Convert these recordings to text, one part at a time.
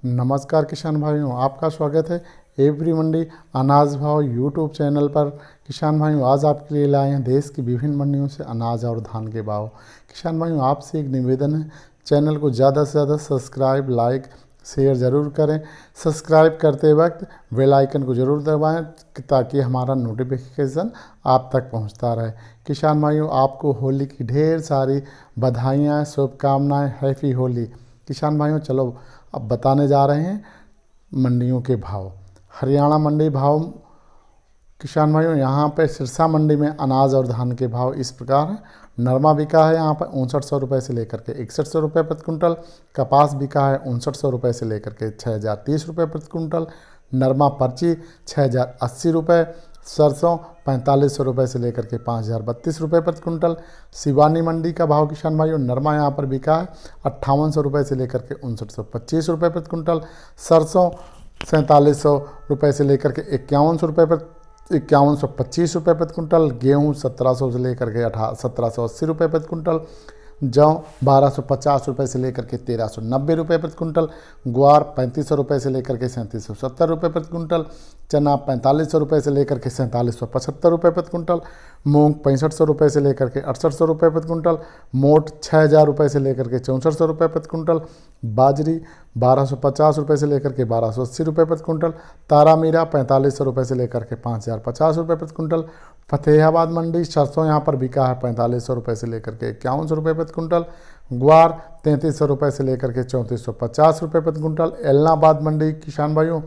नमस्कार किसान भाइयों, आपका स्वागत है एवरी मंडी अनाज भाव यूट्यूब चैनल पर। किसान भाइयों, आज आपके लिए लाए हैं देश की विभिन्न मंडियों से अनाज और धान के भाव। किसान भाइयों, आपसे एक निवेदन है, चैनल को ज़्यादा से ज़्यादा सब्सक्राइब, लाइक, शेयर ज़रूर करें। सब्सक्राइब करते वक्त बेल आइकन को ज़रूर दबाएं ताकि हमारा नोटिफिकेशन आप तक पहुंचता रहे। किसान भाइयों, आपको होली की ढेर सारी बधाइयाँ, शुभकामनाएँ, हैप्पी होली। किसान भाइयों, चलो अब बताने जा रहे हैं मंडियों के भाव। हरियाणा मंडी भाव। किसान भाइयों, यहाँ पे सिरसा मंडी में अनाज और धान के भाव इस प्रकार हैं। नरमा बिका है यहाँ पर 5900 रुपये से लेकर के 6100 रुपये प्रति कुंटल। कपास बिका है 5900 रुपये से लेकर के 6030 रुपये प्रति कुंटल। नरमा पर्ची 6080 रुपये। सरसों 4500 रुपये से लेकर के 5032 रुपये प्रति कुंटल। सिवानी मंडी का भाव किसान भाइयों, नरमा यहाँ पर बिका है 5800 रुपये से लेकर के 5925 रुपये प्रति कुंटल। सरसों 4700 रुपये से लेकर के 5100 रुपये प्रति 5125 रुपये प्रति कुंटल। गेहूँ 1700 से लेकर के 1780 रुपये प्रति कुंटल। जौ 1250 रुपये से लेकर के 1390 रुपये प्रति कुंटल। ग्वार 3500 रुपये से लेकर के 3770 रुपये प्रति कुंटल। चना 4500 रुपये से लेकर के 4775 रुपये प्रति कुंटल। मूंग 6500 रुपये से लेकर के 6800 रुपये प्रति कुंटल। मोट 6000 रुपये से लेकर के 6400 रुपये प्रति कुंटल। बाजरी 1250 रुपये से लेकर के 1280 रुपये प्रति कुंटल। तारा मीरा 4500 रुपये से लेकर के 5050 रुपये प्रति कुंटल। फतेहाबाद मंडी सरसों यहाँ पर बिका है 4500 रुपये से लेकर के 5100 रुपये प्रति कुंटल। ग्वार 3300 रुपये से लेकर के 3450 रुपये प्रति कुंटल। एलनाबाद मंडी किसान भाइयों,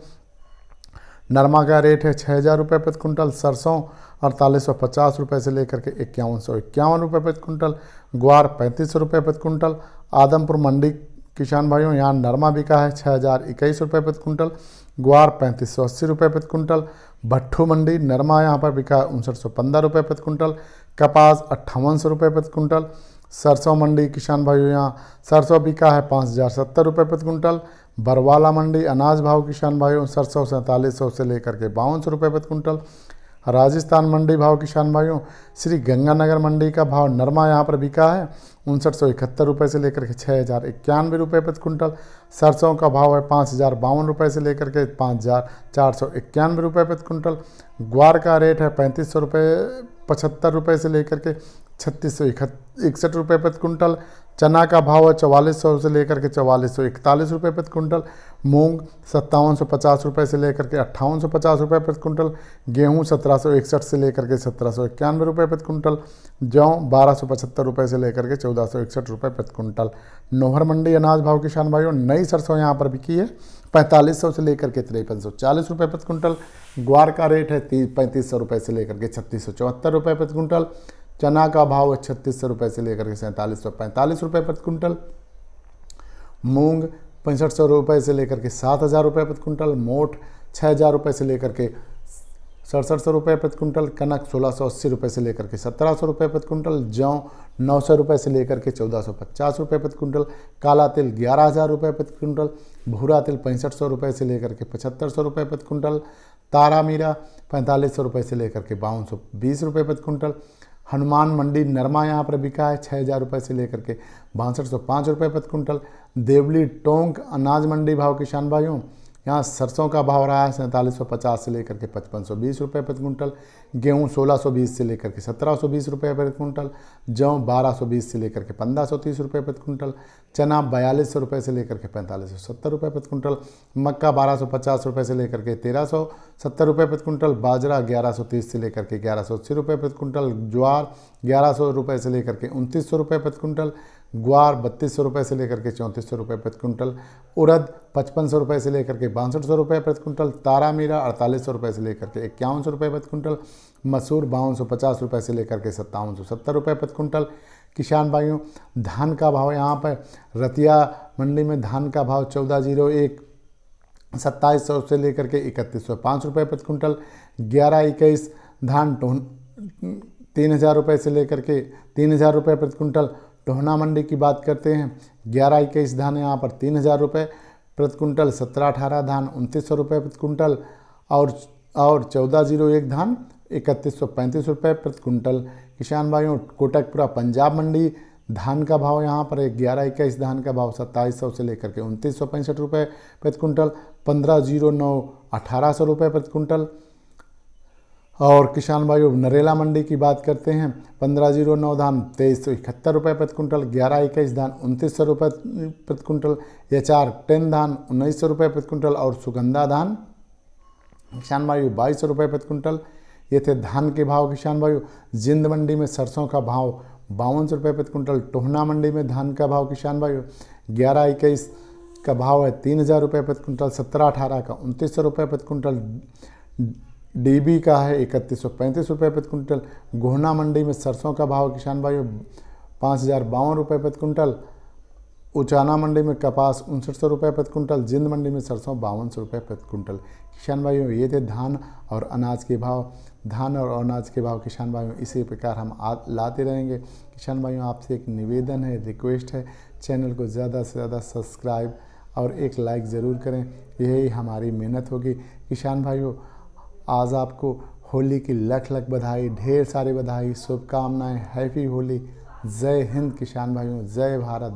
नरमा का रेट है 6000 रुपये प्रति कुंटल। सरसों 4850 रुपये से लेकर के 5151 रुपये प्रति कुंटल। ग्वार 3500 रुपये प्रति कुंटल। आदमपुर मंडी किसान भाइयों, यहाँ नरमा बिका है 6021 रुपये प्रति कुंटल। ग्वार 3580 रुपये प्रति कुंटल। भट्ठू मंडी नरमा यहाँ पर बिका है 5915 रुपये प्रति कुंटल। कपास 5800 रुपये प्रति कुंटल। सरसों मंडी किसान भाइयों, यहाँ सरसों बिका है 5070 रुपये प्रति कुंटल। बरवाला मंडी अनाज भाव किसान भाइयों, सरसों 4700 से लेकर के 5200 रुपये प्रति कुंटल। राजस्थान मंडी भाव किसान भाइयों, श्री गंगानगर मंडी का भाव नरमा यहाँ पर बिका है 5971 रुपये से लेकर के 6091 रुपये प्रति कुंटल। सरसों का भाव है 5052 रुपये से लेकर के 5491 रुपये प्रति कुंटल। ग्वार का रेट है 3500 रुपये 75 रुपये से लेकर के 3661 रुपये प्रति कुंटल। चना का भाव है 4400 से लेकर के 4441 रुपये प्रति कुंटल। मूंग 5750 रुपये से लेकर के 5850 रुपये प्रति कुंटल। गेहूँ 1761 से लेकर के 1791 रुपये प्रति कुंटल। जौ 1275 रुपये से लेकर के 1461 रुपये प्रति कुंटल। नोहर मंडी अनाज भाव किसान भाइयों, नई सरसों यहाँ पर बिकी है 4500 से लेकर के 5340 रुपये प्रति कुंटल। ग्वार का रेट है 3500 रुपये से लेकर के 3674 रुपये प्रति कुंटल। चना का भाव है 3600 रुपये से लेकर के 4745 रुपये प्रति कुंटल। मूंग 6500 रुपये से लेकर के 7000 रुपये प्रति कुंटल। मोट 6000 रुपये से लेकर के 6700 रुपये प्रति कुंटल। कनक 1680 रुपये से लेकर के 1700 रुपये प्रति कुंटल। जौ 900 रुपये से लेकर के 1450 रुपये प्रति कुंटल। काला तिल 11000 रुपये प्रति कुंटल। भूरा तिल 6500 रुपये से लेकर के 7500 रुपये प्रति कुंटल। तारा मीरा 4500 रुपये से लेकर के 5220 रुपये प्रति कुंटल। हनुमान मंडी नरमा यहाँ पर बिका है 6000 रुपये से लेकर के 6205 रुपये प्रति कुंटल। देवली टोंक अनाज मंडी भाव किसान भाइयों, यहाँ सरसों का भाव रहा है 4750 से लेकर के 5520 रुपये प्रति कुंटल। गेहूँ 1620 से लेकर के 1720 रुपये प्रति कुंटल। जौ 1220 से लेकर के 1530 रुपये प्रति कुंटल। चना 4200 रुपये से लेकर के 4570 रुपये प्रति कुंटल। मक्का 1250 रुपये से लेकर के 1370 रुपये प्रति कुंटल। बाजरा 1130 से लेकर के 1180 रुपये प्रति कुंटल। ज्वार 1100 रुपये से लेकर के 2900 रुपये प्रति कुंटल। ग्वार 3200 रुपये से लेकर के 3400 रुपये प्रति कुंटल। उड़द 5500 रुपये से लेकर के 6200 रुपये प्रति कुंटल। तारा मीरा 4800 रुपये से लेकर के 5100 रुपये प्रति कुंटल। मसूर 5250 रुपये से लेकर के 5770 रुपये प्रति कुंटल। किसान भाइयों, धान का भाव यहाँ पर रतिया मंडी में धान का भाव 1401 2700 से लेकर के 3105 रुपये प्रति कुंटल। 1121 धान 3000 रुपये से लेकर के 3000 रुपये प्रति कुंटल। टोहना मंडी की बात करते हैं, 1121 धान यहाँ पर 3000 रुपये प्रति कुंटल। 1718 धान 2900 रुपये प्रति कुंटल। और 1401 धान 3135 रुपये प्रति कुंटल। किसान भाइयों, कोटकपुरा पंजाब मंडी धान का भाव यहाँ पर है 11-21 धान का भाव 2700 से लेकर के 2965 रुपये प्रति कुंटल, 1509 1800 रुपये प्रति कुंटल। और किसान भाइयों नरेला मंडी की बात करते हैं, 1509 धान 2371 रुपये प्रति कुंटल, 11-21 धान 2900 रुपये प्रति कुंटल, HR 10 धान 1900 रुपये प्रति कुंटल और सुगंधा धान किसान भाइयों 2200 रुपये प्रति कुंटल। ये थे धान के भाव किसान भाइयों। जिंद मंडी में सरसों का भाव 5200 रुपये प्रति कुंटल। टोहना मंडी में धान का भाव किसान भाइयों 11-21 का भाव है 3000 रुपये प्रति कुंटल, 17-18 का 2900 रुपये प्रति कुंटल, DB का है 3135 रुपये प्रति कुंटल। गोहना मंडी में सरसों का भाव किसान भाइयों 5052 रुपये प्रति कुंटल। उचाना मंडी में कपास 5900 रुपये प्रति कुंटल। जिंद मंडी में सरसों 5200 रुपये प्रति कुंटल। किसान भाइयों ये थे धान और अनाज के भाव। धान और अनाज के भाव किसान भाइयों इसी प्रकार हम लाते रहेंगे। किसान भाइयों आपसे एक निवेदन है, रिक्वेस्ट है, चैनल को ज़्यादा से ज़्यादा सब्सक्राइब और एक लाइक ज़रूर करें, यही हमारी मेहनत होगी। किसान भाइयों आज आपको होली की लख लख बधाई, ढेर सारी बधाई, शुभकामनाएं, हैप्पी होली। जय हिंद किसान भाइयों, जय भारत।